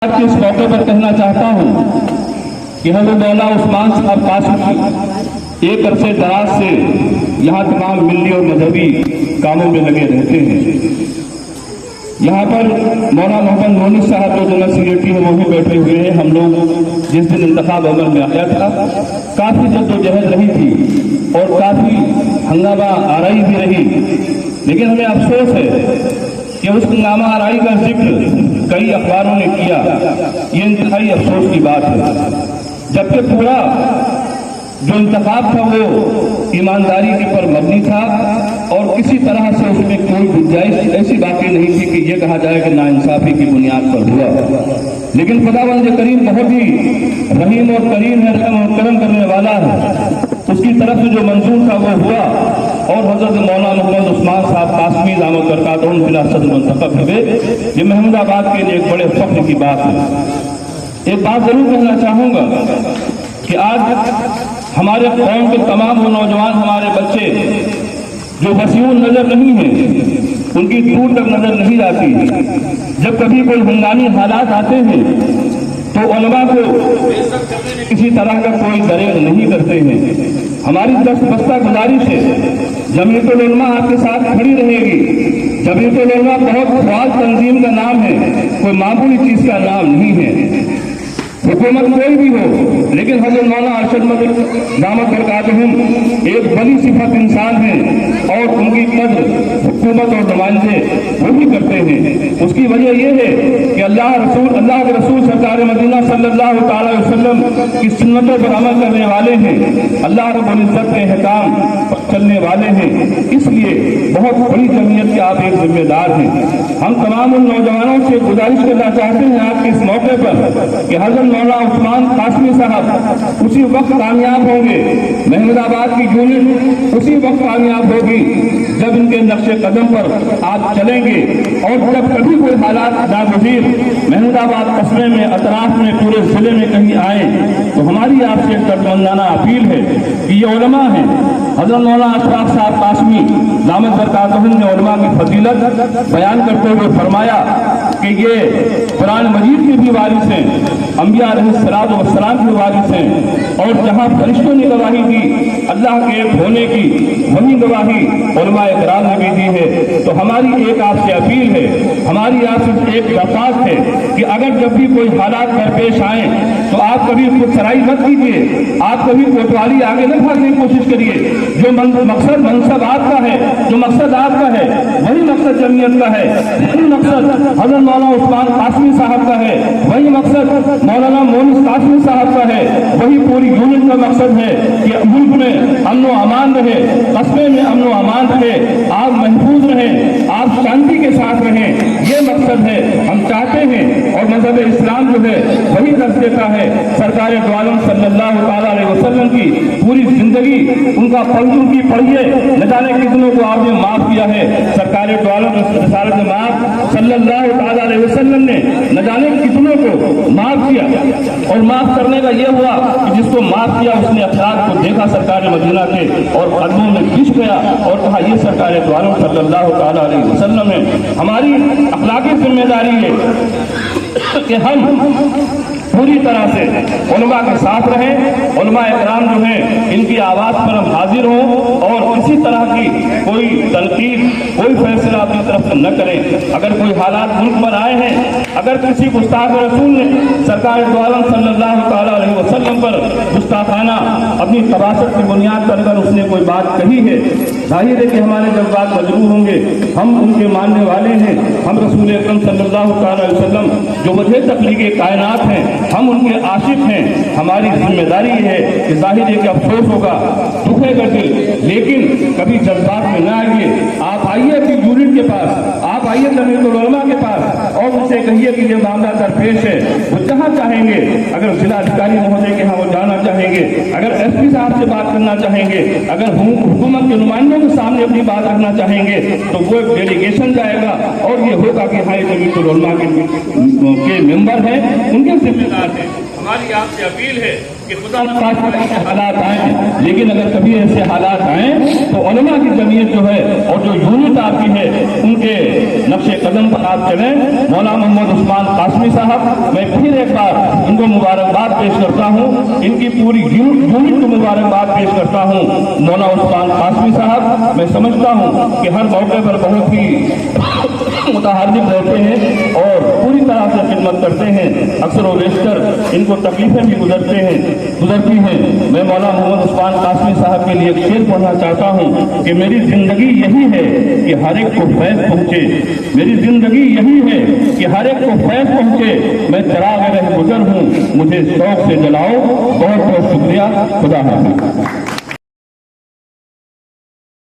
आज के इस मौके पर कहना चाहता हूँ कि हज़रत मौलाना उस्मान साहब कासमी एक अरसे दराज से यहाँ तमाम मिल्ली और मजहबी कामों में लगे रहते हैं। यहाँ पर मौलाना मोहम्मद मोनी साहब जो जनरल सेक्रेटरी है वो भी बैठे हुए हैं। हम लोग जिस दिन इंतखाब अमल में आया था काफ़ी जद्दोजहद रही थी और काफ़ी हंगामा आराई भी रही, लेकिन हमें अफसोस है कि उस हंगामा आराई का जिक्र कई अखबारों ने किया। ये इंतहाई अफसोस की बात है, जबकि पूरा जो इंतखाब था वो ईमानदारी के पर मबनी था और किसी तरह से उसमें कोई गुंजाइश ऐसी बातें नहीं थी कि ये कहा जाए कि नाइंसाफी की बुनियाद पर हुआ। लेकिन खुदावंद करीम बहुत ही रहीम और करीम है, रहम और करम करने वाला है। उसकी तरफ से जो मंजूर था वो हुआ और हजरत मौलाना मोहम्मद उस्मान साहब कासमी दामद बरकातहुम फिल असद मुंतखब हुए। ये महमूदाबाद के लिए एक बड़े फख्र की बात है। एक बात जरूर कहना चाहूँगा कि आज हमारे कौम के तमाम वो नौजवान, हमारे बच्चे जो वसीऊन नजर नहीं हैं, उनकी दूर तक नजर नहीं जाती। जब कभी कोई हंगामी हालात आते हैं तो उलमा को किसी तरह का कोई दरेग नहीं करते हैं। हमारी दस्त बस्ता गुजारिश है, जमीयतुल उलमा आपके साथ खड़ी रहेगी। जमीयतुल उलमा बहुत फाल तंजीम का नाम है, कोई मामूली चीज का नाम नहीं है। हुकूमत कोई भी हो, लेकिन हज़रत मौलाना अरशद मदद दामद बरकातहुम एक बड़ी सिफत इंसान है और उनकी कद्र हुकूमत और नुमाइंदे वो भी करते हैं। उसकी वजह यह है कि अल्लाह के रसूल सरकार मदीना सल्लल्लाहु अलैहि वसल्लम की सुन्नतों पर अमल करने वाले हैं, अल्लाह रब्बुल इज्जत के अहकाम पर चलने वाले हैं। इसलिए बहुत बड़ी जमीयत के आप एक जिम्मेदार हैं। हम तमाम उन नौजवानों से गुजारिश करना चाहते हैं आज के इस मौके पर कि हज़रत मौलाना उस्मान कासमी साहब उसी वक्त कामयाब होंगे, महमूदाबाद की यूनिट उसी वक्त कामयाब होगी जब इनके नक्शे कदम पर आप चलेंगे। और जब कभी कोई हालात नागुज़ीर महमूदाबाद कस्बे में, अतराफ में, पूरे जिले में कहीं आए तो हमारी आपसे एक दर्दमंदाना अपील है कि ये उलमा हैं। हज़रत मौलाना अशरफ साहब कासमी दामद बरकातहुम ने उलमा की फजीलत बयान करते हुए फरमाया कि ये कुरान मजीद के भी वारिस हैं, अंबिया अलैहिस्सलातु वस्सलाम के वारिस हैं और जहाँ फरिश्तों ने गवाही दी अल्लाह के एक होने की, वही गवाही उलमाए किराम ने भी दी है। तो हमारी एक आपसे अपील है, हमारी आपसे एक दरख्वास्त है कि अगर जब भी कोई हालात दरपेश आए तो आप कभी खुदसराई मत कीजिए, आप कभी कोतवाली आगे न भागने की कोशिश करिए। जो मकसद मनसब आपका है, जो मकसद आपका है वही मकसद जमीयत का है, वही मकसद हज़रत मौलाना उस्मान कासमी साहब का है, वही मकसद मौलाना मोनी कासमी साहब का है, वही पूरी यूनिट का मकसद है कि मुल्क में अमन व अमान रहे, कस्बे में अमन व अमान रहे, आप महफूज रहें, आप शांति के साथ रहें। ये मकसद है, हम चाहते हैं। और मजहब इस्लाम जो है वही दर्ज देता है। सरकार दो आलम सल्लल्लाहु अलैहि वसल्लम की पूरी जिंदगी उनका पलटू की पढ़िए, न जाने कितनों को आपने माफ किया है। सरकार दो आलम रिसालत माफ सल्लल्लाहु अलैहि वसल्लम ने न जाने कितनों को माफ किया और माफ करने का यह हुआ कि जिसको माफ किया उसने अखलाक को देखा सरकार मदीना के और कदमों में घिस गया और कहा ये सरकार दो आलम सल्लल्लाहु अलैहि वसल्लम है। हमारी अखलाकी जिम्मेदारी है कि हम पूरी तरह से उलमा के साथ रहें, उलमा इकराम जो हैं इनकी आवाज़ पर हम हाजिर हों और किसी तरह की कोई तनकीद, कोई फैसला अपनी तरफ से न करें। अगर कोई हालात मुल्क पर आए हैं, अगर किसी गुस्ताख रसूल ने सरकार दो आलम सल्लल्लाहु अलैहि वसल्लम पर गुस्ताखाना अपनी तबासत की बुनियाद पर अगर उसने कोई बात कही है, जाहिर है कि हमारे जज्बात मजरूह होंगे। हम उनके मानने वाले हैं, हम रसूल अकरम सल्लल्लाहु अलैहि वसल्लम जो वजह तख्लीक़ कायनात हैं, हम उनके आशिक हैं। हमारी जिम्मेदारी है कि जाहिर है कि अफसोस होगा, दुखेगा दिल, लेकिन कभी जज्बात में न आइए। आप आइए अपनी यूनिट के पास, आप आइए जमीयतुल उलमा के पास और उनसे कहिए कि ये मामला दरपेश है। वो जहाँ चाहेंगे, अगर जिला अधिकारी महोदय के यहाँ वो जाना चाहेंगे, अगर एसपी साहब से बात करना चाहेंगे, अगर हुकूमत के नुमाइंदों के सामने अपनी बात रखना चाहेंगे तो वो एक डेलीगेशन जाएगा और ये होगा कि हाँ जमीयतुल उलमा के मेंबर हैं, उनके जिम्मेदार हैं। ہماری آپ سے اپیل ہے کہ خدا نخواستہ ایسے حالات آئیں، لیکن اگر کبھی ایسے حالات آئیں تو علماء کی جمعیت جو ہے اور جو یونٹ آپ کی ہے ان کے نقش قدم پر آپ چلیں۔ مولانا محمد عثمان قاسمی صاحب، میں پھر ایک بار ان کو مبارکباد پیش کرتا ہوں، ان کی پوری یونٹ کو مبارکباد پیش کرتا ہوں۔ مولانا عثمان قاسمی صاحب، میں سمجھتا ہوں کہ ہر موقع پر بہت ہی متحرک رہتے ہیں اور پوری طرح سے خدمت کرتے ہیں، اکثر و بیشتر ان کو تکلیفیں بھی گزرتی ہیں۔ میں مولانا محمد عثمان قاسمی صاحب کے لیے ایک شعر پڑھنا چاہتا ہوں کہ میری زندگی یہی ہے کہ ہر ایک کو فیض پہنچے، میری زندگی یہی ہے کہ ہر ایک کو فیض پہنچے، میں چراغ رہ گزر ہوں، مجھے شوق سے جلاؤ۔ بہت بہت شکریہ، خدا حافظ۔